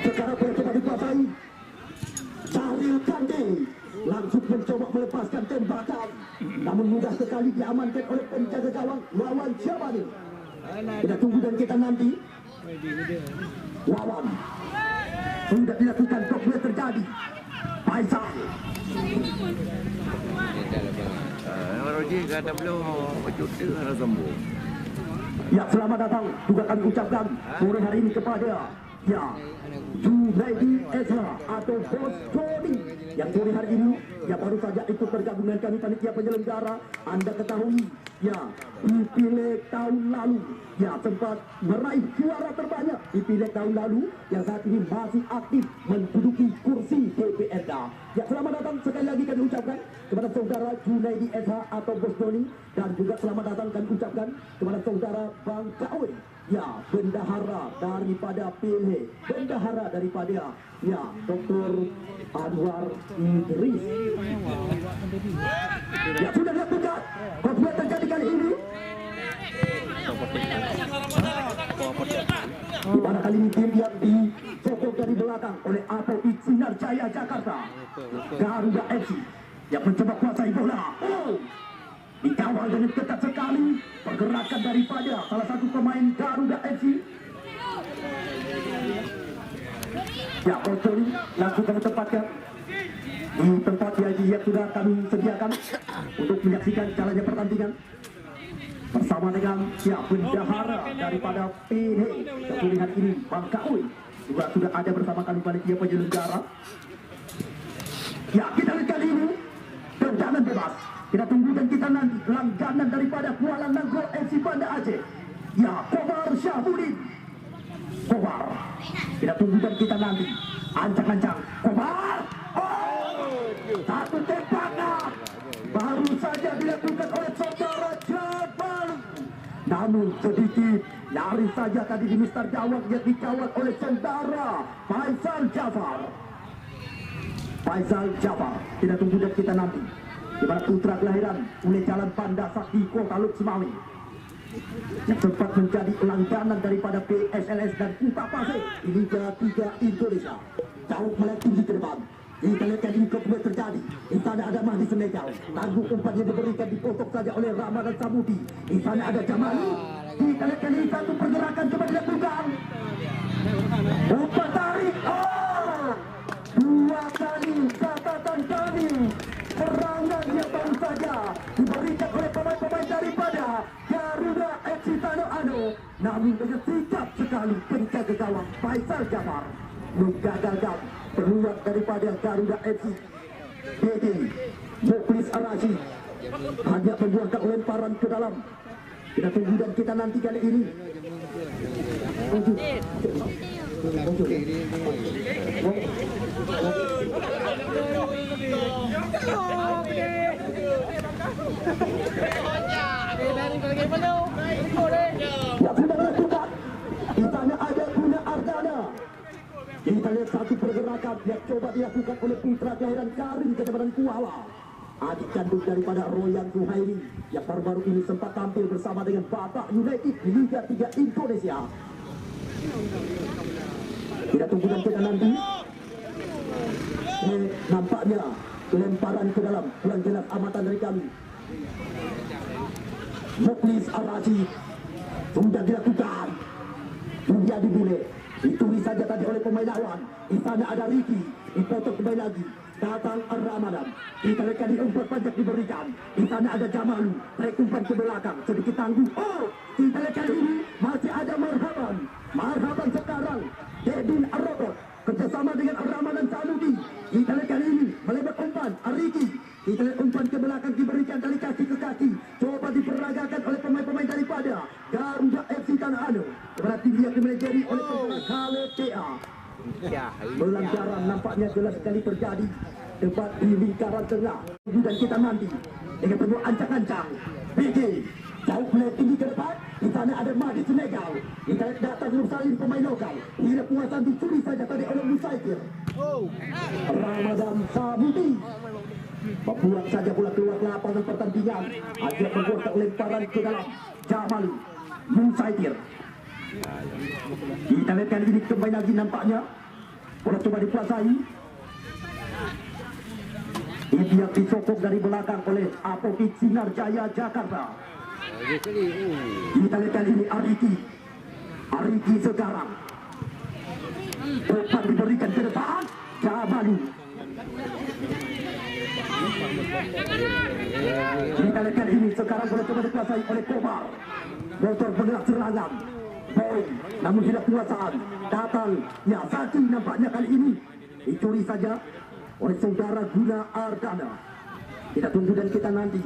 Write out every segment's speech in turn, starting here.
sekarang boleh coba dikuasai. Syaril Kandi langsung mencoba melepaskan tembakan, namun mudah sekali diamankan oleh penjaga gawang lawan siapa nih? Kita tunggu dan kita nanti. Lawan sudah dilakukan, blok terjadi. Faisal Roji kata belum berjuta harus sembuh. ya, selamat datang juga kami ucapkan sore hari ini kepada ya Junaidi Ezra atau Bos Jody yang sore hari ini ya baru saja ikut bergabung dengan kami panitia penyelenggara. Anda ketahui ya di pileg tahun lalu ya sempat meraih juara terbanyak di pileg tahun lalu, yang saat ini masih aktif menduduki kursi DPRD. Ya, selamat datang sekali lagi kami ucapkan kepada saudara Junaidi Ezra atau Bos Jody, dan juga selamat datang kami ucapkan kepada saudara Bang Kawi ya, bendahara daripada PLH, bendahara daripada ya Dr. Anwar Idris. Ya, sudah dilakukan konflik terjadi kali ini. Di mana kali ini tim yang disokong dari belakang oleh Apoi Sinar Jaya Jakarta, Garuda FC yang mencoba kuasai bola. Dikawal dengan ketat sekali pergerakan daripada salah satu pemain Garuda FC. Ya, Bocor langsung kami tempatkan di tempat yang sudah kami sediakan untuk menyaksikan jalannya pertandingan bersama dengan ya bendahara daripada PH kepulihan ini, Bang Kaui juga sudah ada bersama kami panitia penyelenggara. Ya, kita lihat kali ini tendangan bebas. Kita tunggu dan kita nanti langganan daripada Kuala Nagrol FC Banda Aceh. Ya, Kobar Syahbudin. Kobar. Kita tunggu dan kita nanti. Ancang-ancang. Kobar. Satu tembakan baru saja dilakukan oleh saudara Jabal. Namun sedikit nyaris saja tadi di Mister Jawab yang dikawal oleh saudara Faisal Jafar. Faisal Jafar. Kita tunggu dan kita nanti. Di mana putra kelahiran oleh Jalan Panda Sakti Kota Luk Semawi yang sempat menjadi langganan daripada PSLS dan Kuta Pasir di Liga 3 Indonesia. Jauh melek tinggi ke depan. Kita lihat kali ini kemudian terjadi. Di sana ada Mahdi Senegal. Tangguh umpannya diberikan, dipotong saja oleh Ramadan Samudi. Di sana ada Jamali. Kita lihat kali ini satu pergerakan coba dilakukan. Umpan tarik. Dua kali catatan kami. Serangan yang baru saja diberikan oleh pemain-pemain daripada Garuda FC Tanah Anu, namun dengan sikap sekali penjaga gawang Faisal Jafar menggagalkan peluang daripada Garuda FC. DD Muklis Araji hanya membuangkan lemparan ke dalam. Kita tunggu dan kita nanti kali ini. Ya, sudah melakukan. Di sana ada Guna Ardana. Kita lihat satu pergerakan yang coba dilakukan oleh putra kelahiran Karim Kedebaran Kuala, adik kandung daripada Royan Zuhairi yang baru-baru ini sempat tampil bersama dengan Batak United di Liga 3 Indonesia. Kita tunggu dan kita nanti. Nampaknya lemparan ke dalam kurang jelas amatan dari kami. Muklis Araji sudah dilakukan, sudah dibule, ditulis saja tadi oleh pemain lawan. Di sana ada Ricky, dipotong kembali lagi. Datang Ramadan, kita lihat kali umpan panjang diberikan. Di sana ada Jamalu, tarik umpan ke belakang, sedikit tangguh. Kita lihat kali ini masih ada Marhaban. Marhaban sekarang Dedin Arrokot kerjasama dengan Ramadan Samudi. Kita lihat kali ini melebar umpan Ariki. Kita lihat umpan ke belakang diberikan dari kaki ke kaki. Coba diperagakan oleh pemain-pemain daripada Garuda FC Tanah Anu. Berarti dia dimiliki oleh pemain Khaled PA. Pelanggaran nampaknya jelas sekali terjadi tepat di lingkaran tengah. Dan kita nanti dengan penuh ancang-ancang BG jauh mulai tinggi ke depan. Di sana ada Mahdi Senegal. Kita datang Nursalin pemain lokal. Tidak puasan dicuri saja tadi oleh Musaikir. Ramadan Samudi membuang saja bola keluar lapangan pertandingan. Akhirnya membuat lemparan ke dalam Jamal Musaikir. Kita lihat kali ini kembali lagi nampaknya bola coba dikuasai. Ini yang disokong dari belakang oleh Apotik Sinar Jaya Jakarta. Kita lihat kali ini Ariki sekarang umpan diberikan ke depan Jabali. Kita lihat kali ini sekarang bola coba dikuasai oleh Kobar. Motor bergerak serangan Boy, namun tidak kuasaan datang Yasaki nampaknya kali ini dicuri saja oleh saudara Guna Ardana. Kita tunggu dan kita nanti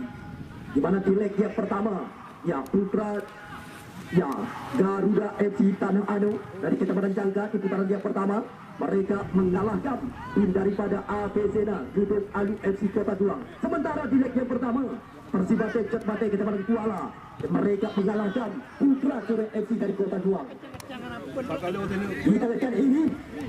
di mana di leg yang pertama ya Putra ya Garuda FC Tanah Anu dari Kecamatan Jangka di putaran yang pertama mereka mengalahkan tim daripada APCNA Gudeg Alu FC Kota Dulang. Sementara di leg yang pertama Persibate Cetbate Kecamatan Kuala mereka mengalahkan Putra Sore FC dari Kota Dulang. Kita lihat ini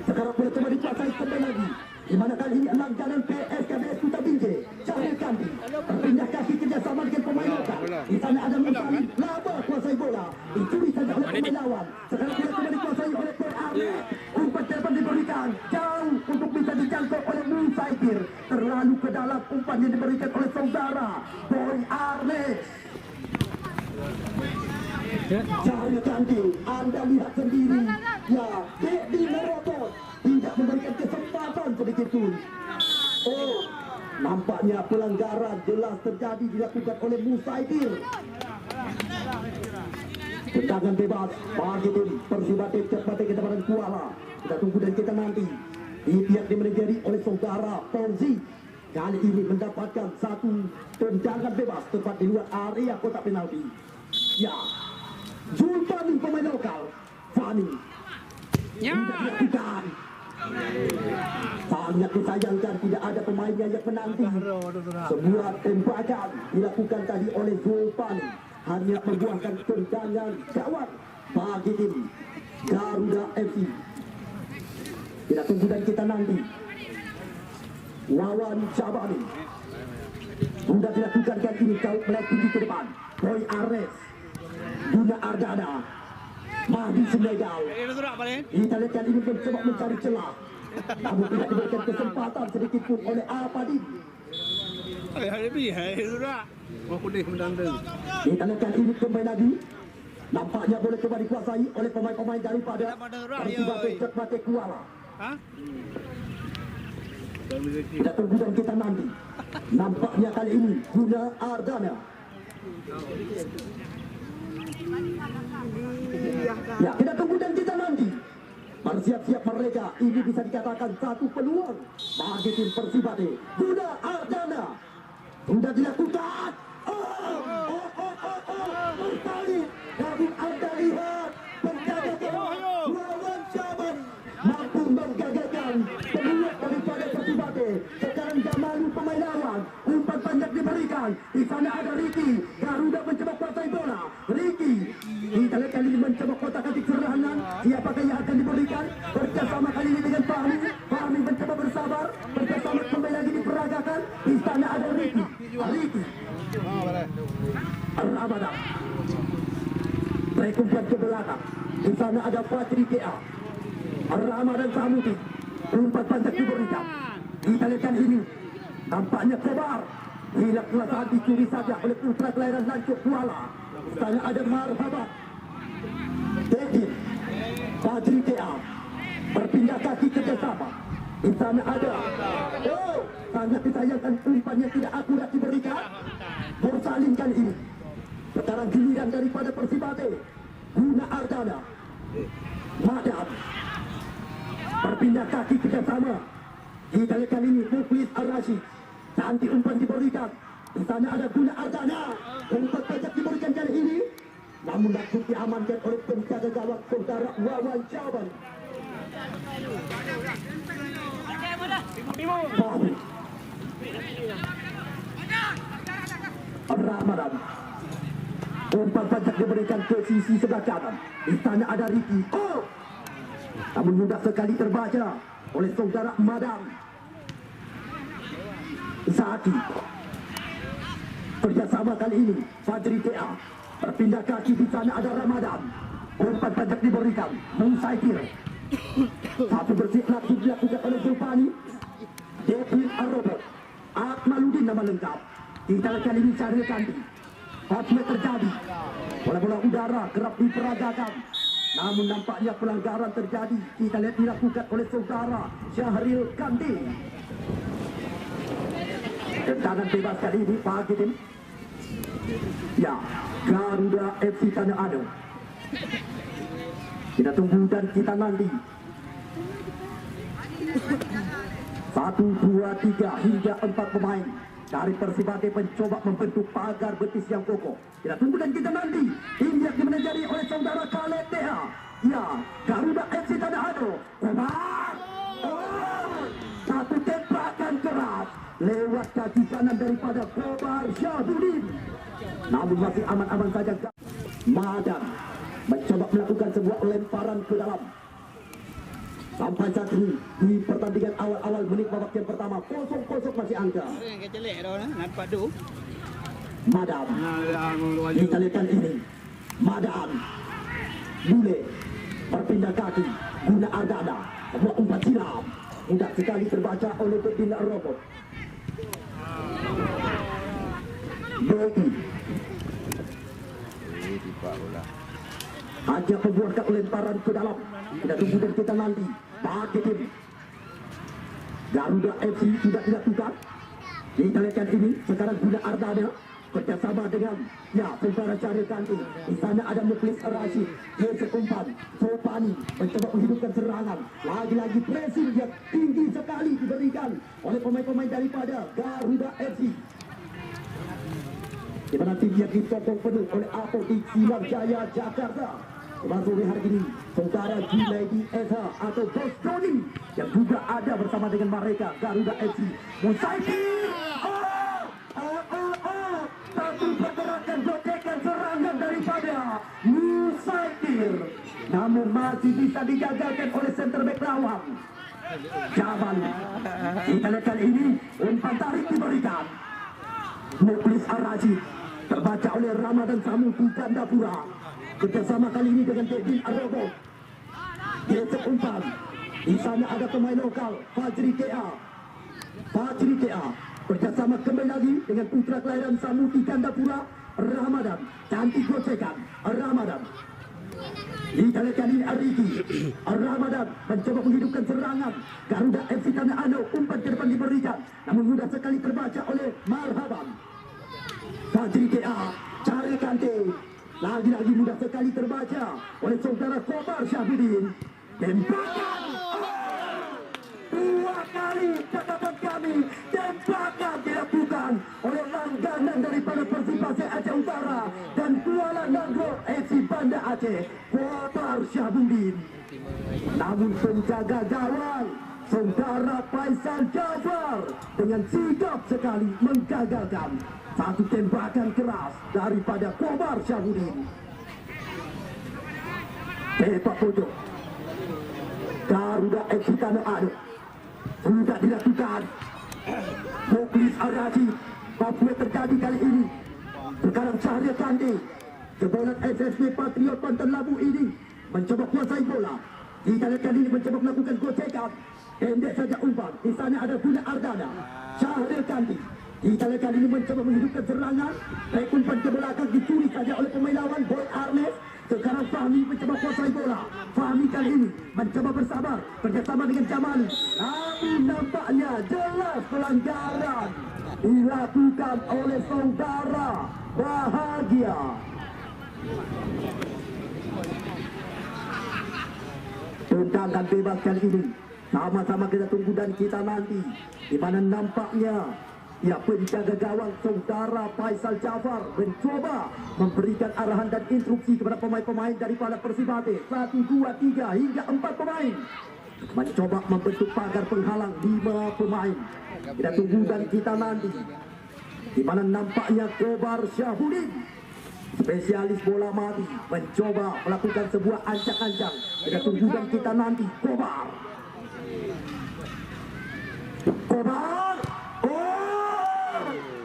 sekarang boleh coba dikuasai kembali lagi. Di mana kali ini langganan PSKBS Kuta Bingke Cahaya Kandi berpindah kaki kerjasama dengan pemain lokal. Di sana ada Musali laba kuasai bola dicuri saja oleh pemain lawan. Sekarang boleh coba dikuasai oleh Boy Arnes. Umpan depan diberikan jauh untuk bisa dijangkau oleh Musaikir. Terlalu ke dalam umpan yang diberikan oleh saudara Boy Arnes. Cahaya Kandi, Anda lihat sendiri ya Dedi Merotot tidak memberikan kesempatan sedikit pun. Oh, nampaknya pelanggaran jelas terjadi dilakukan oleh Musaidir. Tendangan bebas bagi tim Persibate Cetbate Kecamatan Kuala. Kita tunggu dan kita nanti. Di pihak dimanajeri oleh saudara Ponzi. Kali ini mendapatkan satu tendangan bebas tepat di luar area kotak penalti. Ya, Zulfani pemain lokal Fani tidak dilakukan. Sangat disayangkan tidak ada pemainnya yang menanti. Semua tembakan dilakukan tadi oleh Zulfani hanya membuahkan tendangan gawang bagi tim Garuda FC. Kita tunggu dan kita nanti. Wawan Jabani sudah dilakukan kali ini kau melihat tinggi ke depan. Boy Arnes, Guna Ardana, Mahdi Senegal. Kita lihat kali ini mencoba mencari celah, namun tidak diberikan kesempatan sedikit pun oleh Alpadin. Kita lihat kali ini kembali lagi. Nampaknya boleh coba dikuasai oleh pemain-pemain daripada Persibate Cetbate Kuala. Kita tunggu dan kita nanti. Nampaknya kali ini Guna Ardana. Ya, kita tunggu dan kita nanti. Bersiap-siap mereka. Ini bisa dikatakan satu peluang bagi tim Persibate. Guna Ardana sudah dilakukan. Berkali namun Anda lihat penjaga lawan Jaman mampu menggagalkan peluang daripada Persibate. Sekarang Jamalu pemain lawan, umpan panjang diberikan. Di sana ada Ricky. Garuda mencoba kuasai bola. Ricky kita lihat kali ini mencoba kotak-katik serangan. Siapakah yang akan diberikan? Bersama kali ini dengan Fahmi. Fahmi mencoba bersabar. Bersama kembali lagi diperagakan. Di sana ada Ricky. Ramadan umpan ke belakang. Di sana ada Fajri Tia. Ramadan Samudi. Umpan panjang diberikan. Kita lihat kali ini nampaknya Kobar hilang kelasan dicuri saja oleh putra kelahiran Lancuk Kuala. Di sana ada Marhabat Tekin Fajri Tia berpindah kaki kerjasama. Di sana ada sangat disayangkan umpan yang tidak akurat diberikan. Borsalin kali ini. Sekarang giliran daripada Persibate. Guna Ardana. Madam berpindah kaki kerjasama. Kita lihat kali ini Muflis Ar-Rashid. Nanti umpan diberikan. Di sana ada Guna Ardana. Umpan pajak diberikan kali ini. Namun dapat diamankan oleh penjaga gawang saudara Wawan Jaban. Ramadan. Umpan pajak diberikan ke sisi sebelah kanan. Di sana ada Ricky. Namun mudah sekali terbaca oleh saudara Madam Zaki. Kerjasama kali ini Fajri Tia berpindah kaki. Di sana ada Ramadan. Umpan saja diberikan. Musaitir. Satu bersih langsung dilakukan oleh Zulfani. Devin Arrobot. Akmaludin nama lengkap. Kita kali ini cari ganti. Offside terjadi. Bola-bola udara kerap diperagakan. Namun nampaknya pelanggaran terjadi. Kita lihat dilakukan oleh saudara Syahril Kandi. Tendangan bebas kali ini bagi tim. Ya, Garuda FC Tanah Ado. Kita tunggu dan kita nanti. 1, 2, 3 hingga 4 pemain dari Persibati mencoba membentuk pagar betis yang kokoh. Kita tunggu dan kita nanti. Hingga dimenjari oleh saudara Khaled Deha. Ya, Garuda FC Tanah Ado. Satu tembakan keras lewat kaki kanan daripada Kobar Syahbudin. Namun masih aman-aman saja. Madan mencoba melakukan sebuah lemparan ke dalam. Sampai saat ini di pertandingan awal-awal menit babak yang pertama 0-0 masih angka. Madan kita lihat ini. Madan Bule berpindah kaki guna Ardana. Sebuah umpan silam mudah sekali terbaca oleh Devin Arrobot. Beki hanya membuatkan lemparan ke dalam. Kita tunggu dan kita nanti. Bagi tim Garuda FC tidak dilakukan. Kita lihat ini sekarang guna Ardana kerjasama dengan saudara Syahril Kandi. Di sana ada Muklis Rashid. Dia sekumpan Sopani mencoba menghidupkan serangan. Lagi-lagi pressing yang tinggi sekali diberikan oleh pemain-pemain daripada Garuda FC. Di mana tim yang ditopang penuh oleh Apotik Sinar Jaya Jakarta. Termasuk hari ini saudara Junaidi Eza atau Bos Joni yang juga ada bersama dengan mereka Garuda FC. Musaitir. Satu pergerakan gocekan serangan daripada Musaitir. Namun masih bisa digagalkan oleh center back lawan. Jamal. Kita lihat kali ini umpan tarik diberikan. Muklis Ar-Rashid terbaca oleh Ramadan Samuti Gandapura. Kerjasama kali ini dengan Devin Arrobot. Dia umpan. Di sana ada pemain lokal Fajri Kea kerjasama kembali lagi dengan putra kelahiran Samuti Gandapura, Ramadan. Cantik gocekan Ramadan. Kita lihat kali ini Ariki Ramadan mencoba menghidupkan serangan Garuda FC Tanah Ado. Umpan ke depan diberikan, namun mudah sekali terbaca oleh Marhaban. Fajri Kea cari Kante. Lagi-lagi mudah sekali terbaca oleh saudara Kobar Syahbudin. Tembakan. Dua kali catatan kami. Tembakan dilakukan oleh langganan daripada Persibati Aceh Utara dan Kuala Nagro FC Banda Aceh, Kobar Syahbudin. Namun penjaga gawang saudara Faisal Jafar dengan sigap sekali menggagalkan satu tembakan keras daripada Kobar Syahbudin. Sepak pojok Garuda FC Tanah Ado sudah dilakukan. Muklis Ar-Rashid. Apa terjadi kali ini? Sekarang Syahril Kandi jebolan SSB Patriot Pantan Labu ini mencoba kuasai bola. Kita lihat kali ini mencoba melakukan gocekan. Pendek saja umpan. Di sana ada guna Ardana. Syahril Kandi. Kita lihat kali ini mencoba menghidupkan serangan. Baik umpan ke belakang dicuri saja oleh pemain lawan Boy Arnes. Sekarang Fahmi mencoba kuasai bola. Fahmi kali ini mencoba bersabar kerjasama dengan Jamal. Namun nampaknya jelas pelanggaran dilakukan oleh saudara Bahagia. Tendangan bebas kali ini sama-sama kita tunggu dan kita nanti, di mana nampaknya penjaga gawang saudara Faisal Jafar mencoba memberikan arahan dan instruksi kepada pemain-pemain daripada Persibati. 1, 2, 3 hingga 4 pemain mencoba membentuk pagar penghalang 5 pemain. Kita tunggu dan kita nanti, di mana nampaknya Kobar Syahbudin, spesialis bola mati, mencoba melakukan sebuah ancang-ancang. Kita tunggu dan kita nanti. Kobar,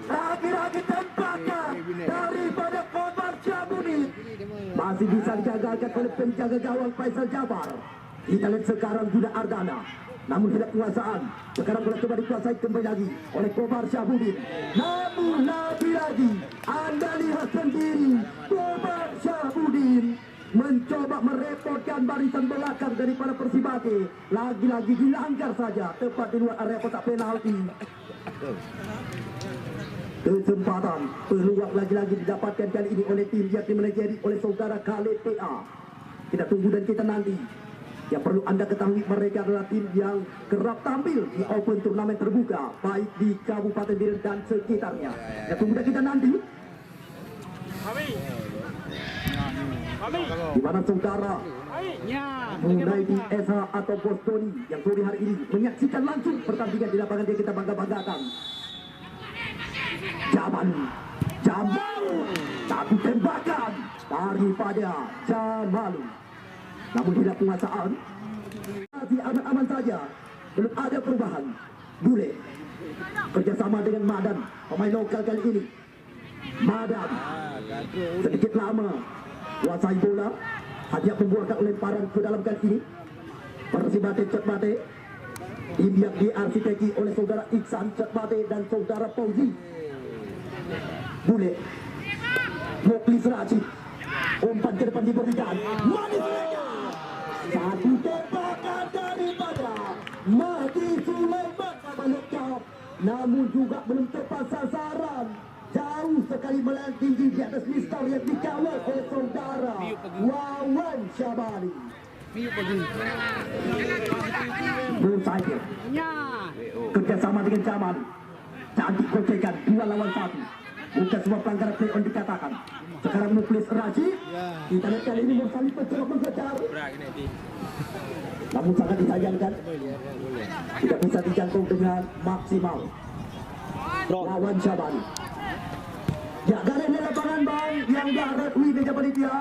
lagi-lagi tembakan daripada Kobar Syahbudin. masih bisa digagalkan oleh penjaga gawang Faisal Jabar. Kita lihat sekarang Bunda Ardana, namun tidak penguasaan. Sekarang bola coba dikuasai kembali lagi oleh Kobar Syahbudin. Namun lagi Anda lihat sendiri Kobar Syahbudin mencoba merepotkan barisan belakang daripada Persibati. Lagi-lagi dilanggar saja tepat di luar area kotak penalti. Kesempatan peluang lagi-lagi didapatkan kali ini oleh tim yang dimanajeri oleh saudara Khalid PA. Kita tunggu dan kita nanti. Yang perlu Anda ketahui, mereka adalah tim yang kerap tampil di Open turnamen terbuka baik di Kabupaten Biren dan sekitarnya. Kita tunggu dan kita nanti. Di mana saudara Munaidi SH atau Bos Tony yang sore hari ini menyaksikan langsung pertandingan di lapangan yang kita bangga-banggakan. Jamal satu tembakan daripada Jamal, namun tidak penguasaan. Masih aman-aman saja, belum ada perubahan. Bule kerjasama dengan Madan, pemain lokal kali ini. Madan sedikit lama kuasai bola, hanya membuahkan lemparan ke dalam kali ini. Persibati Cekmate, tim yang diarsiteki oleh saudara Iksan Cekmate dan saudara Fauzi. Bule Muklis Rajib, umpan ke depan diberikan. Manis mereka. Satu tembakan daripada Mahdi Sulaiman Balokap, namun juga belum tepat sasaran. Jauh sekali melayang tinggi di atas mistar yang dikawal oleh saudara Wawan Syabani. Musair kerjasama dengan Jamal, cantik gocekan 2 lawan 1. Bukan semua pelanggaran play on dikatakan. Sekarang Muklis Rajib, kita lihat kali ini Mursali mencoba mengejar, namun sangat disayangkan tidak bisa dijangkau dengan maksimal. Wawan Syabani. Ya, garis di lapangan bang, yang darat wih meja panitia,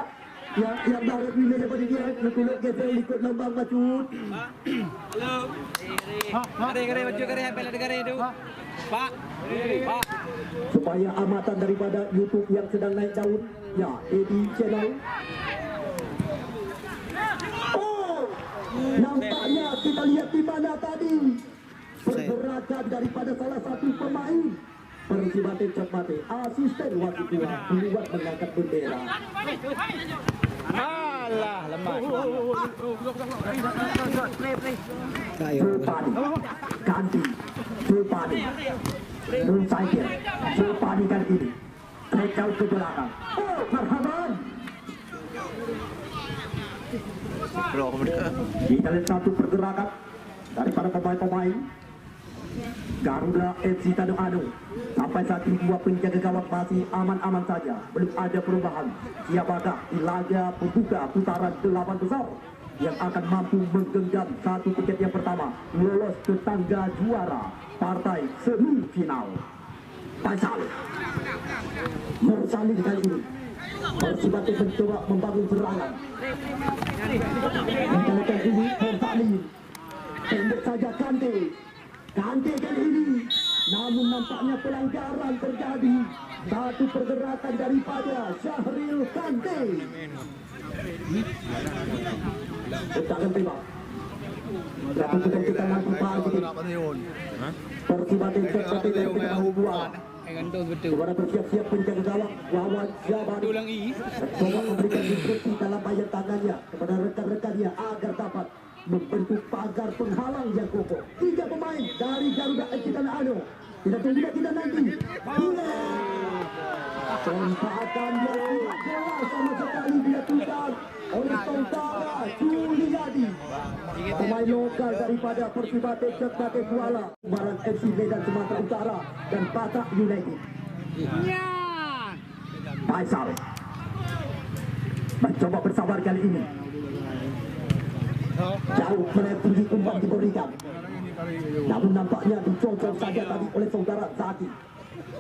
yang darat wih meja panitia, lekuluk geser ikut lembang bacut. Halo. Gare baju gare apel ada gare itu. Pak. Supaya amatan daripada YouTube yang sedang naik daun, ya, Edi Channel. Oh, nampaknya kita lihat di mana tadi pergerakan daripada salah satu pemain Persibati Cekmate, asisten wasit keluar mengangkat bendera. Alah, lemah. Sulpani ganti, Sulpani Musair, Sulpani kali ini take out ke belakang. Oh, marhaban. Kita lihat satu pergerakan daripada pemain-pemain Garuda FC Tanjung Anu. Sampai saat ini 2 penjaga gawang masih aman-aman saja, belum ada perubahan. Siapakah di laga pembuka putaran 8 besar yang akan mampu menggenggam satu tiket yang pertama lolos ke tangga juara partai semifinal? Faisal Mursalin kali ini Persibati mencoba membangun serangan. Dan kali ini Mursalin pendek saja Kante kali ini, namun nampaknya pelanggaran terjadi. Satu pergerakan daripada Syahril Kante. Jangan tembak. Lakukan kita nanti pagi. Persibati Cekmate dari Pekanbaru 2. Kepada bersiap-siap penjaga gawang Wawan Syabani. Coba memberikan instruksi dalam bayar tangannya kepada rekan-rekannya agar dapat membentuk pagar penghalang yang kokoh. 3 pemain dari Garuda FC Tanjung Anu. Kita tunggu kita nanti. Tempatan yang tidak jelas sama sekali dilakukan oleh saudara Juliadi, pemain lokal daripada Persibati Cekmate Kuala, Baran FC Medan Sumatera Utara dan Batak United. Faisal mencoba bersabar kali ini. Jauh menepi umpan diberikan, namun nampaknya dicocok saja tadi oleh saudara Zaki.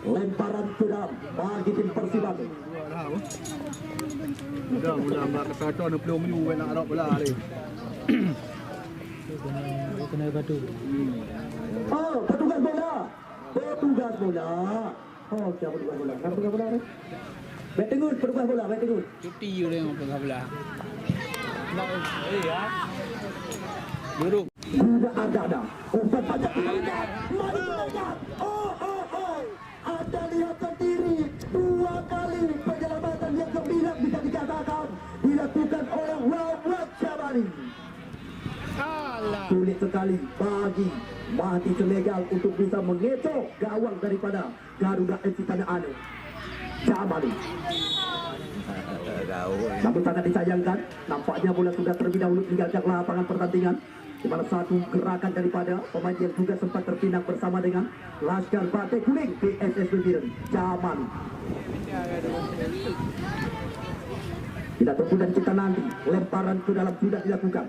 Lemparan ke dalam bagi tim Persibati. Mudah kesatuan belum you nak arok bola ni. Kena batu. Oh, petugas bola. Oh, siapa petugas bola ni? Betengut berubah bola, Betengut. Cuti je dia tengah belah. Ya. Duduk. Sudah ada. Umpan pajak melengkap. Mari melengkap. Oh. Anda lihat sendiri 2 kali penyelamatan yang gembira bisa dikatakan dilakukan oleh Wawat Syabani. Sulit sekali bagi Mahdi Senegal untuk bisa mengecoh gawang daripada Garuda FC Tanah Anu. Syabani. Namun sangat disayangkan, nampaknya bola sudah terlebih dahulu meninggalkan lapangan pertandingan. Di mana satu gerakan daripada pemain yang juga sempat terpinang bersama dengan Laskar Batik Kuning PSS Biren, Syabani. Kita tunggu dan kita nanti lemparan ke dalam sudah dilakukan.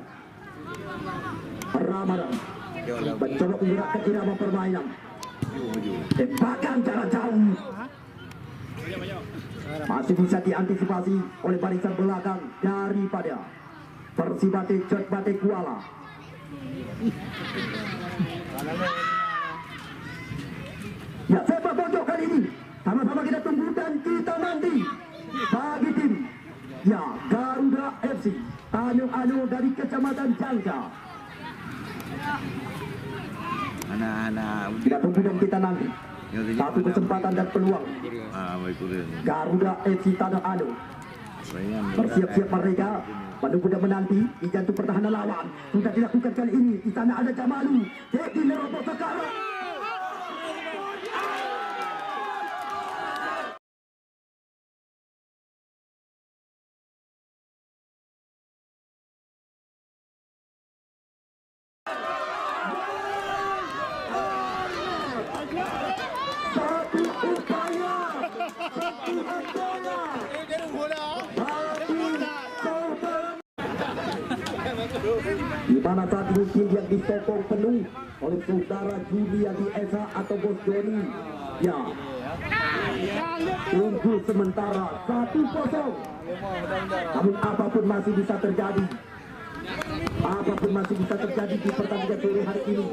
Ramadan mencoba menggerakkan irama permainan. Tembakan jarak jauh masih bisa diantisipasi oleh barisan belakang daripada Persibate Jotbate Kuala. Ya, sepak pojok kali ini sama-sama kita tunggu dan kita nanti bagi tim ya Garuda FC Tanjung Anu dari Kecamatan Jangka. Anak-anak Kita tunggu dan kita nanti satu kesempatan dan peluang Garuda FC Tanjung Anu. Bersiap-siap mereka menunggu dan menanti di jantung pertahanan lawan. Sudah dilakukan kali ini. Di sana ada Jamalu. Jadi meroboh sekarang. Satu upaya, satu upaya. Di mana saat ini tim yang disokong penuh oleh saudara Juliadi Esa atau Bos Joni. Ya, unggul sementara 1-0. Namun apapun masih bisa terjadi. Apapun masih bisa terjadi di pertandingan sore hari ini.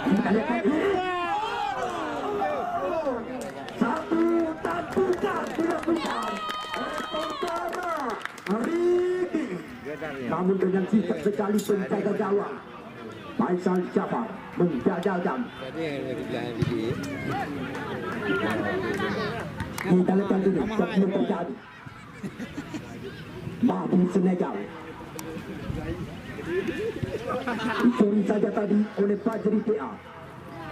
Kita lihat ini. Satu tantukan dilakukan saudara Riki. Namun dengan sikap sekali penjaga gawang Faisal Jafar menjajalkan. Kita lihat dulu sebelum terjadi. Mahdi Senegal dicuri saja tadi oleh Fajri PA.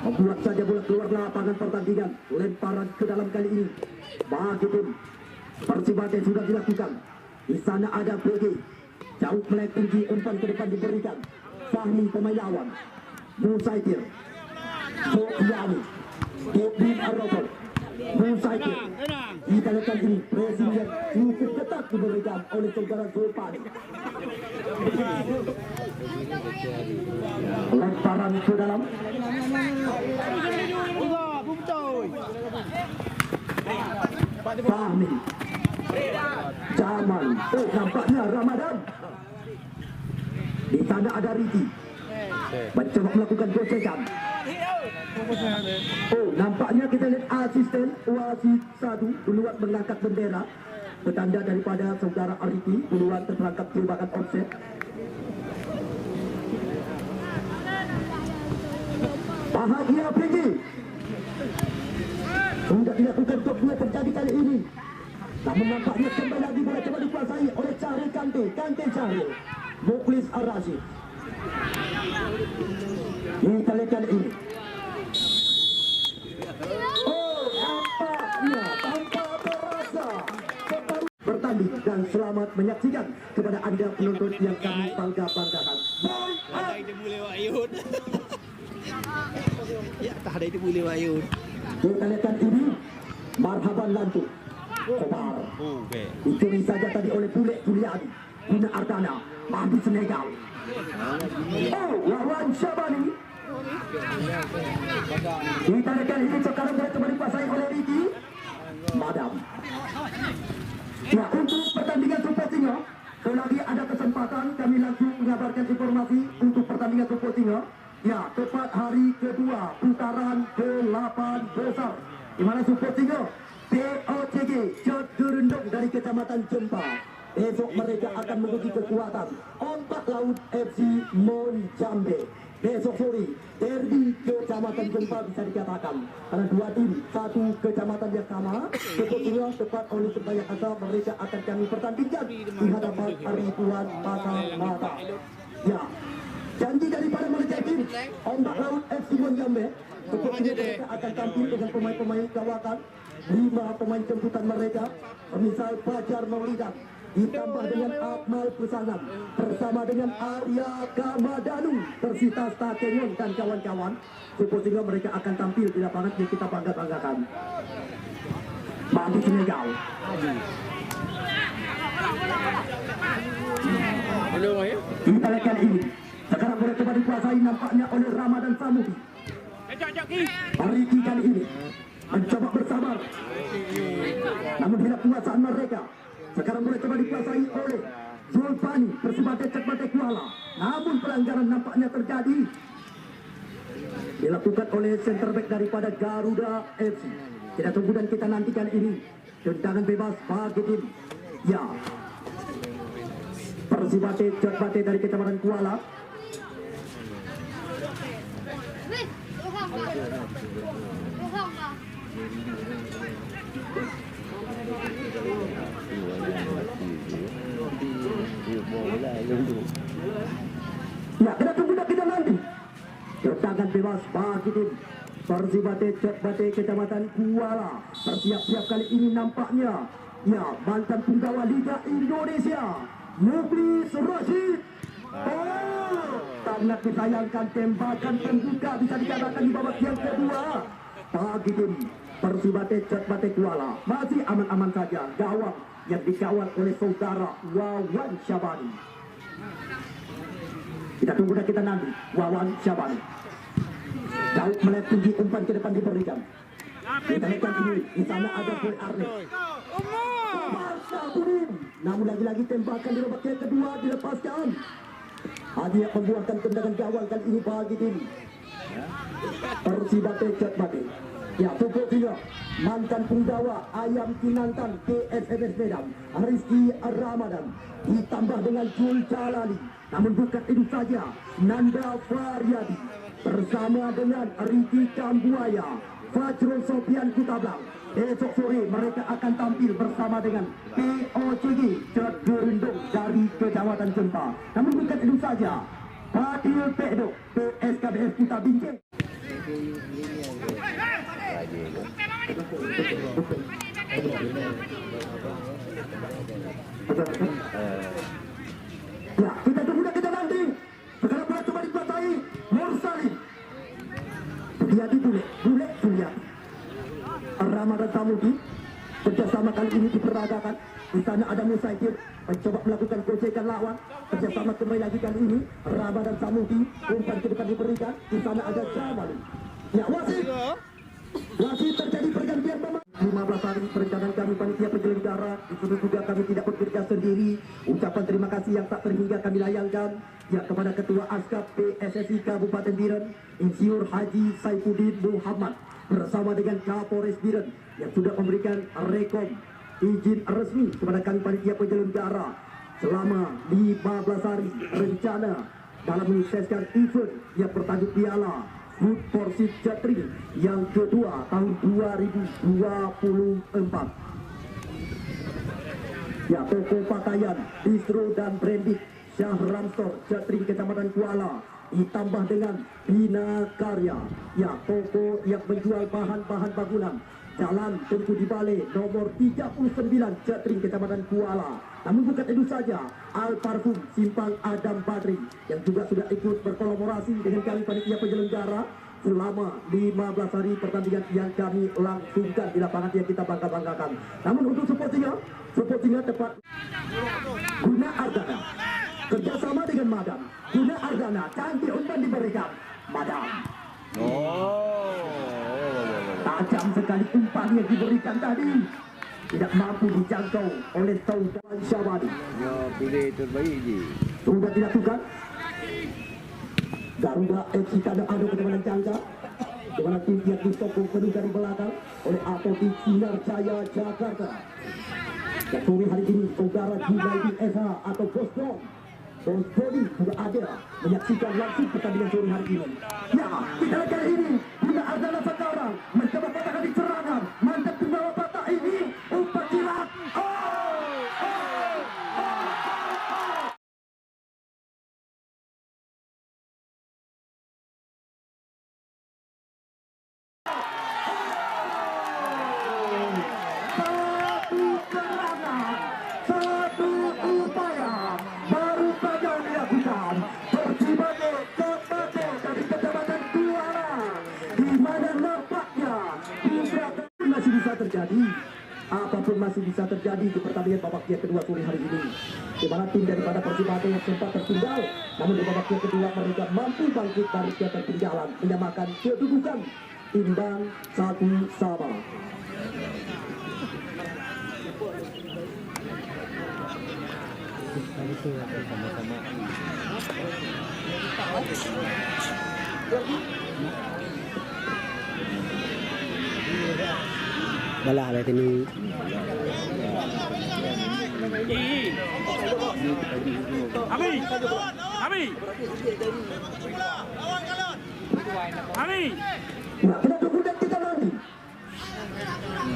Membuat saja bola keluar lapangan pertandingan. Lemparan ke dalam kali ini bagi tim Persibate sudah dilakukan. Di sana ada PG. Jauh melihat tinggi, umpan ke depan diberikan. Fahmi pemain lawan. Musaitir. Sofiani. Kevin Arrofel. Musaitir. Kita lihat ini presiden cukup ketat diberikan oleh saudara Zulpan. Lemparan ke dalam. Fahmi. Jamal. Oh, nampaknya Ramadan. Di sana ada Riki. Mencoba melakukan gocekan. Oh, nampaknya kita lihat asisten wasit 1 duluan mengangkat bendera. Petanda daripada saudara Ariki duluan terperangkap tembakan offset. Bahagia Pegi. Sudah dilakukan untuk 2 terjadi kali ini. Namun nampaknya kembali lagi bola coba dikuasai oleh Cahri Kante. Kante Cahri. Muklis Ar-Rashid. Kita lihat kali ini. Oh, nampaknya tanpa terasa bertanding dan selamat menyaksikan kepada anda penonton yang kami bangga-banggakan. Ya, tak ada itu boleh wayun. Kita lihat ini Marhaban Lantu Komar. Dicuri saja tadi oleh Bule Juliadi. Guna Ardana Mahdi Senegal. Oh, lawan Syabani. Kita lihat ini sekarang boleh coba dikuasai oleh Riki Madam. Ya, untuk pertandingan sepertinya selagi ada kesempatan kesempatan kami langsung mengabarkan informasi untuk pertandingan Tumpuk Tinggal. Ya, tepat hari kedua putaran ke-8 besar, di mana Tumpuk Tinggal POCG Jod Gerendong dari Kecamatan Jempa. Besok mereka akan menguji kekuatan Ombak Laut FC Monjambe. Besok sore derby Kecamatan Jempa bisa dikatakan karena dua tim satu kecamatan yang sama. Sebetulnya tepat oleh sebanyak asa mereka akan kami pertandingkan di hadapan ribuan pasang mata. Ya, janji daripada mereka tim Ombak Laut FC Monjambe, sebetulnya mereka akan tampil dengan pemain-pemain kawakan. 5 pemain jemputan mereka, misal Fajar Maulidan, ditambah dengan Akmal Pesanan bersama dengan Arya Kamadanu, Persita Stakenyon dan kawan-kawan. Sehingga mereka akan tampil di lapangan yang kita bangga-banggakan. Mandi Senegal. Kita lihat kali ini. Sekarang boleh coba dikuasai nampaknya oleh Ramadan Samudi. Pariki kali ini mencoba bersabar, namun hilang penguasaan mereka. Sekarang boleh coba dikuasai oleh Zulfani Persibate Cekbate Kuala, namun pelanggaran nampaknya terjadi dilakukan oleh center back daripada Garuda FC. Kita tunggu dan kita nantikan ini. Tendangan bebas bagi tim ya Persibate Cekbate dari Kecamatan Kuala. Ya, kita tunggu dan kita nanti. Tendangan bebas bagi tim Persibate Cekbate Kecamatan Kuala. Bersiap-siap kali ini nampaknya ya mantan penggawa Liga Indonesia Mukhlis Rashid. Oh, sangat disayangkan tembakan pembuka bisa dikatakan di babak yang kedua bagi tim Persibate Cekbate Kuala. Masih aman-aman saja gawang yang dikawal oleh saudara Wawan Syabani. Kita tunggu dan kita nanti Wawan Syabani. Jauh melihat tinggi umpan ke depan diberikan. Kita lihat ini, di sana ada Boy Arne. Namun lagi-lagi tembakan di babak yang kedua dilepaskan. Hadiah membuahkan tendangan gawang kali ini bagi tim Persibate Cekbate. Ya, Tumpuk Tinggal mantan penggawa Ayam Kinantan PSMS Medan Rizky Ramadan ditambah dengan Jul Jalali. Namun bukan itu saja, Nanda Faryadi bersama dengan Riki Kambuaya, Fajrul Sofian Kutablang. Esok sore mereka akan tampil bersama dengan POCG Jod Gerendong dari Kecamatan Jempa. Namun bukan itu saja, Fadil Pedok PSKBS Kuta Binjai. Ya, kita tunggu dan kita nanti. Sekarang bola coba dikuasai Mursalin. Suriati Bule Suriati. Ramadan Samudi kerjasama kali ini diperagakan. Di sana ada Musaitir mencoba melakukan gocekan lawan. Kerjasama kembali lagi kali ini Ramadan Samudi, umpan ke depan diberikan. Di sana ada Jamali. Ya, wasit terjadi pergantian pemain. 15 hari perencanaan kami panitia penyelenggara. Itu juga kami tidak bekerja sendiri. Ucapan terima kasih yang tak terhingga kami layangkan ya kepada Ketua Askap PSSI Kabupaten Biren, Insinyur Haji Saifuddin Muhammad, bersama dengan Kapolres Biren yang sudah memberikan rekom izin resmi kepada kami panitia penyelenggara selama 15 hari rencana dalam menyukseskan event yang bertajuk Piala Food Porsit Jatri yang kedua tahun 2024. Ya, toko pakaian, distro dan branding Syahram Store Jatri Kecamatan Kuala ditambah dengan Bina Karya, ya toko yang menjual bahan-bahan bangunan, Jalan Tengku di Balai nomor 39 Jatri Kecamatan Kuala. Namun bukan itu saja, Al Parfum Simpang Adam Badri yang juga sudah ikut berkolaborasi dengan kami panitia penyelenggara selama 15 hari pertandingan yang kami langsungkan di lapangan yang kita bangga-banggakan. Namun untuk supportingnya tepat Guna Ardana kerjasama dengan Madam Guna Ardana, cantik umpan diberikan Madam. Tajam sekali umpan yang diberikan tadi, tidak mampu dijangkau oleh Taufan Syabani. Ya, pilih terbaik je. sudah dilakukan. Garuda FC Tanah adu kecepatan jangka, di mana tim yang disokong penuh dari belakang oleh Apotik Sinar Jaya Jakarta. Dan sore hari ini saudara Junaidi SH atau Boston Bosbody juga ada menyaksikan langsung pertandingan sore hari ini. Ya, kita kali ini juga adalah sekarang mencoba patahkan di serangan, mantap membawa patah ini umpan silat. Terjadi, apapun masih bisa terjadi di pertandingan babak yang kedua sore hari ini. Di mana tim daripada Persibaya yang sempat tertinggal, namun di babak yang kedua mereka mampu bangkit dari ketertinggalan, menyamakan kedudukan imbang 1-1. Bala lah ini. Nah, kita tunggu dan kita nanti.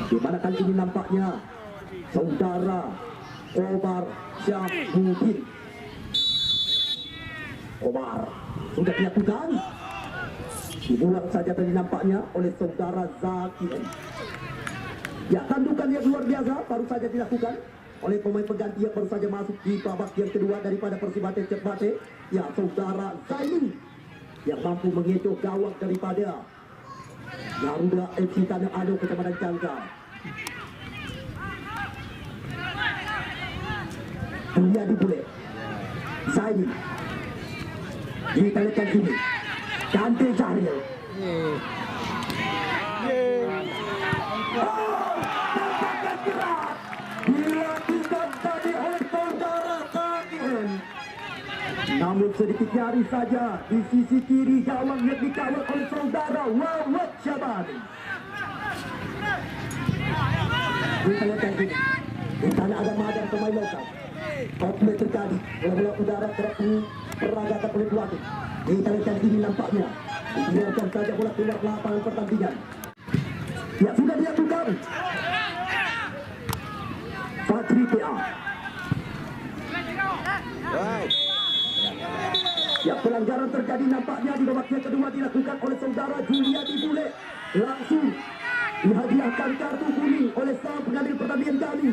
Di mana kali ini nampaknya saudara Omar Syahmudin. Omar sudah dilakukan. Diulang saja tadi nampaknya oleh saudara Zaki. Ya, tandukan yang luar biasa baru saja dilakukan oleh pemain pengganti yang baru saja masuk di babak yang kedua daripada Persibaya Cepate. Ya, saudara Zaini yang mampu mengecoh gawang daripada Garuda FC Tanah Ado Kecamatan Cangka. Dunia dibule Zaini kita lihat sini Dante Zahril. Dilakukan tadi oleh saudara Zakin. Namun sedikit nyari saja di sisi kiri gawang yang dikawal oleh saudara Wawat Syabani. Kita lihat sini di sana ada Madang pemain lokal. Outlet terjadi, bola udara kerap diperagakan oleh dua tim. Kita lihat ini nampaknya dibiarkan saja bola keluar lapangan pertandingan. Ya, sudah dilakukan. Fatri PA. Ya, pelanggaran terjadi nampaknya di babak yang kedua dilakukan oleh saudara Juliadi Bule. Langsung dihadiahkan kartu kuning oleh sang pengadil pertandingan kali.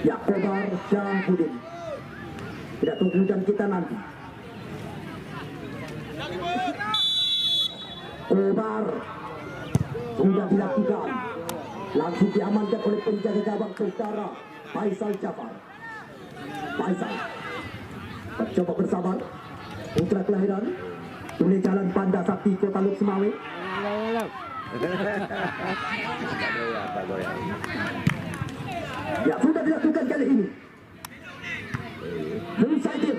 Ya, Omar Syahmudin. Tidak tunggu dan kita nanti. Omar sudah dilakukan. Langsung diamankan oleh penjaga gawang saudara Faisal Jafar. Faisal mencoba bersabar. Putra kelahiran Tule Jalan Panda Sakti Kota Luk Semawe. Ya, sudah dilakukan kali ini. Musaidir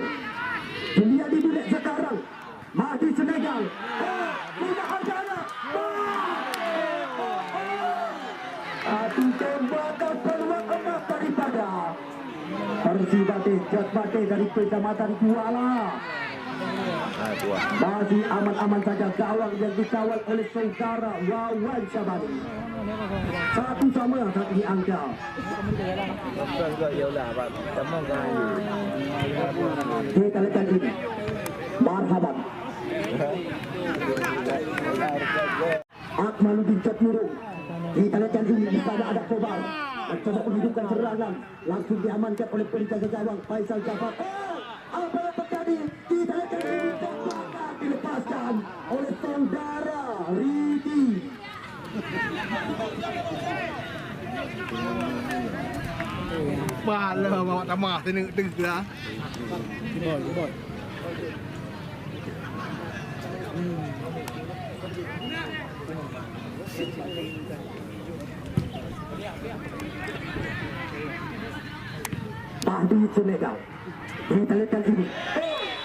dunia dibulek sekarang Mahdi Senegal. Tidak ada. Adu tembakan peluang emas daripada Persibaya Cepate dari Kecamatan Kuala. Masih aman-aman saja gawang yang dikawal oleh saudara Wawan Syabani. 1-1 saat ini angka. Kita lihat ini. Marhaban. Akmaluddin Jatmurung. Kita lihat ini di sana ada Kobar. Mencoba menghidupkan serangan. Langsung diamankan oleh penjaga gawang Faisal Jafar. Apa yang terjadi? Kita lihat ini tembakan dilepaskan oleh saudara Ridi. Bahala bawa tamah tengah lah. Pahdi Senegal. Kita lihat ini.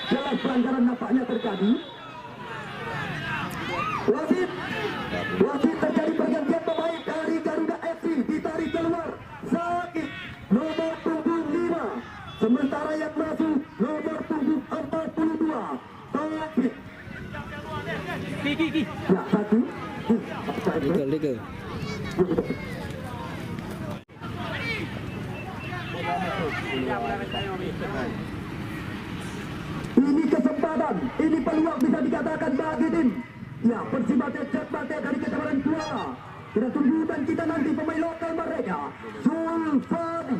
Jelas pelanggaran nampaknya terjadi. Wasit terjadi pergantian pemain dari Garuda FC, ditarik keluar Sakit nomor punggung 5, sementara yang masuk nomor punggung 42 Taufik. Ya, satu. Legal. Ini kesempatan, ini peluang bisa dikatakan bagi tim. Ya, Persibaya cepat dari Kecamatan Kuala. Kita tunggu dan kita nanti pemain lokal mereka. Zulfani.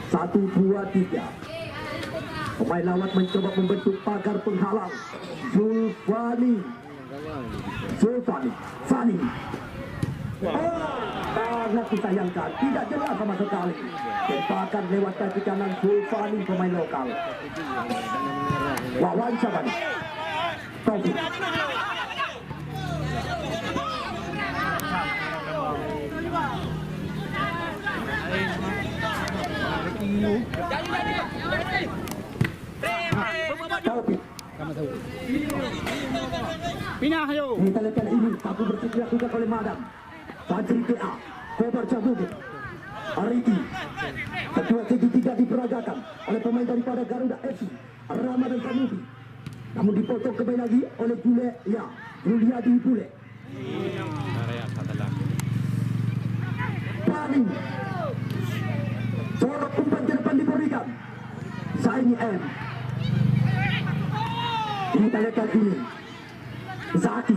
1, 2, 3. Pemain lawan mencoba membentuk pagar penghalang. Zulfani. Fani. Sangat disayangkan, tidak jelas sama sekali. Tempakan lewat kaki kanan Zulfani, pemain lokal. Wawan Syabani. Taufik. Taufik. Pindah ayo. Kita lihat ini, satu bersih dilakukan oleh Madam Fajri TA, Kobar Cabudi, Ariki. Ketua segitiga diperagakan oleh pemain daripada Garuda FC, Ramadan Sanusi. Namun dipotong kembali lagi oleh Juliadi Bule. Paling sorok umpan ke depan diberikan Saini M. Kita lihat ini Zaki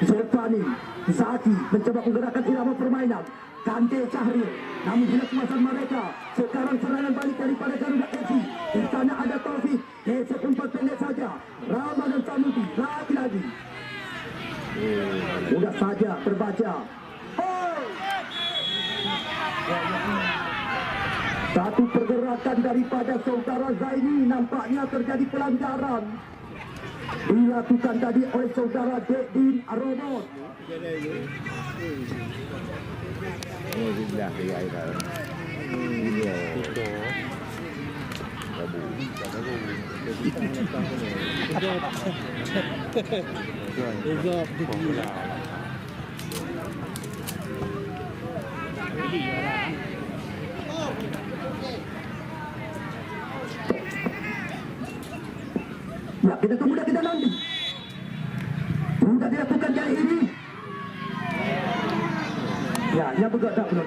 Zulfani. Zaki mencoba menggerakkan irama permainan. Kante Syahril, namun jelas kuasaan mereka. Sekarang serangan balik daripada Garuda FC. Di sana ada Taufik. Gesek umpan pendek saja. Ramadan Sanusi lagi-lagi. Mudah saja terbaca. Satu pergerakan daripada saudara Zaini, nampaknya terjadi pelanggaran. Dilakukan tadi oleh saudara Dedin Aromot. Oh, sudah ya itu. Iya. Ya, kita tunggu dan kita nanti. Sudah dilakukan kali ini. Ya, yang bergerak belum.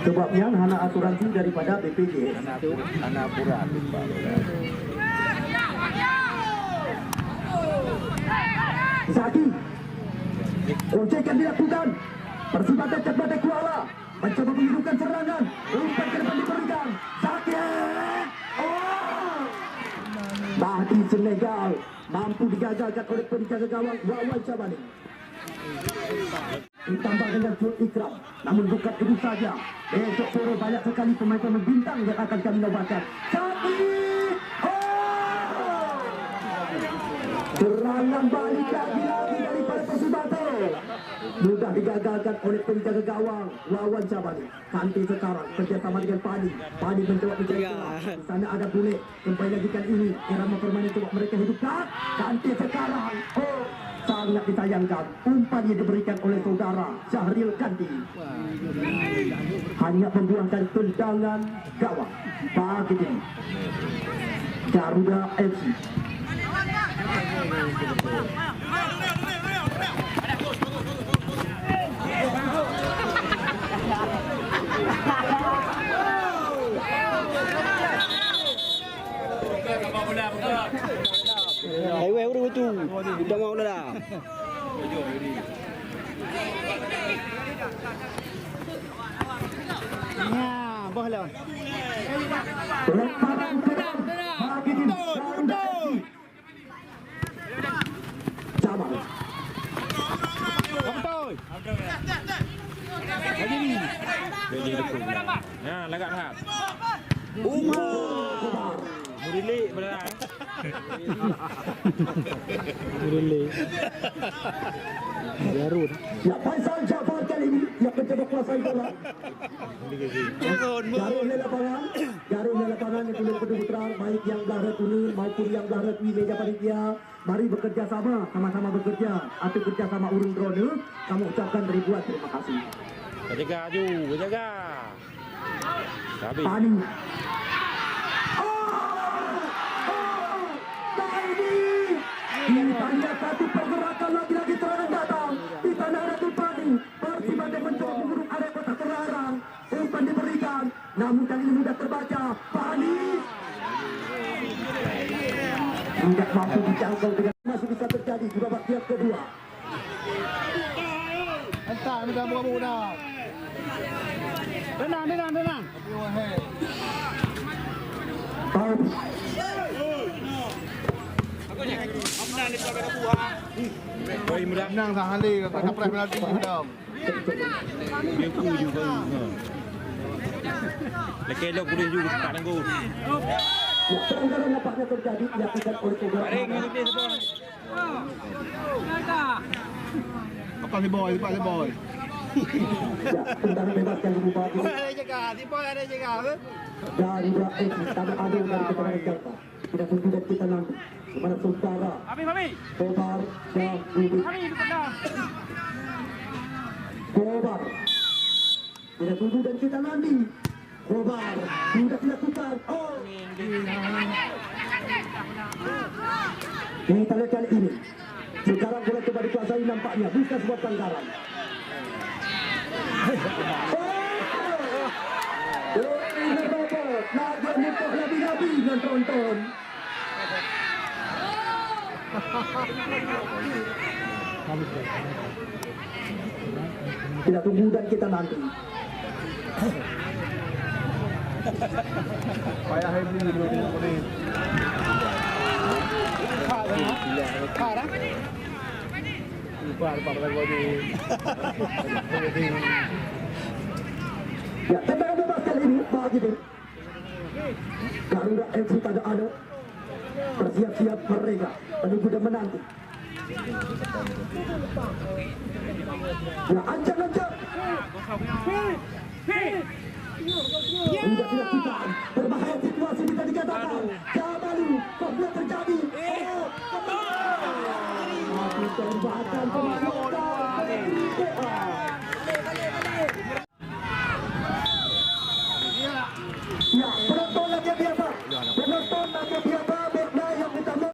Sebabnya hana asuransi daripada BPJS. Anak pura Zaki, konsekan dilakukan. Persibaya cepat Kuala mencoba menghidupkan serangan. Umpan ke depan diberikan. Zaki. Bahdi Senegal mampu digagalkan oleh penjaga gawang Wawan Syabani. Ditambah dengan Jul Ikram, namun bukan itu saja. Besok sore banyak sekali pemain-pemain bintang yang akan kami nobatkan. Tapi serangan balik lagi daripada Persibaya. Mudah digagalkan oleh penjaga gawang Wawan Syabani. Kante sekarang kerjasama dengan Pani mencoba menjaga. Di sana ada Bule. Kembali lagi kali ini irama permainan coba mereka hidupkan. Kante sekarang. Sangat disayangkan umpan yang diberikan oleh saudara Syahril Kandi. Hanya membuangkan tendangan gawang bagi tim Garuda FC. Highway udah tu. Udah mau dah. Ya, boleh. Lemparan serang bagi tim Garuda FC. Jamal. Betul. Lagi ni. Beli lekuk. Ya, lagak nak. Kobar. Murilik benar. Boleh. Baru dah. Ya, Faisal Jafar kali ini yang mencoba kuasai bola. Jarum di lapangan yang belum putra baik yang belah kuning maupun yang belah di meja panitia. Mari bekerja sama bekerja. Atau kerja sama urung drone. Kamu ucapkan ribuan terima kasih. Jaga ju, jaga. Habis. Pani. Tanda satu pergerakan lagi serangan datang di tanah Ratu Pani. Persib Bandung mencoba mengurung area kotak terlarang. Umpan diberikan, namun kali ini mudah terbaca. Pani tidak mampu dijangkau dengan masih bisa terjadi di babak tiap kedua. Entah, mudah dah. Tenang. Koi mudah. Menang tak hali kata pres penalti dah. Dia ku juga. Lekelok boleh juga tak tangguh. Ya, pelanggaran nampaknya terjadi dilakukan oleh Kobar. Apa si boy? Ya, tendangan bebas yang diubah ini. Ada jaga. Dan tanah adil dari keterangan Jakarta. Tidak pun tidak kita nanti. Kepada saudara Kobar dan Budi. Kobar tidak tunggu dan kita nanti. Kobar sudah dilakukan. Kita lihat kali ini. Sekarang bola coba dikuasai nampaknya bisa sebuah pelanggaran. Nabi dengan tonton. Kita tunggu dan kita nanti. Payah heavy dulu tidak boleh. Parah. Lupa lagi ni. Ya, tendangan bebas kali ini bagi tim Garuda FC tak ada. Bersiap-siap mereka menunggu dan menanti. Ya, ancang-ancang. Sudah dilakukan. Berbahaya situasi bisa dikatakan. Jabalu, kok terjadi? Masih tembakan pemain.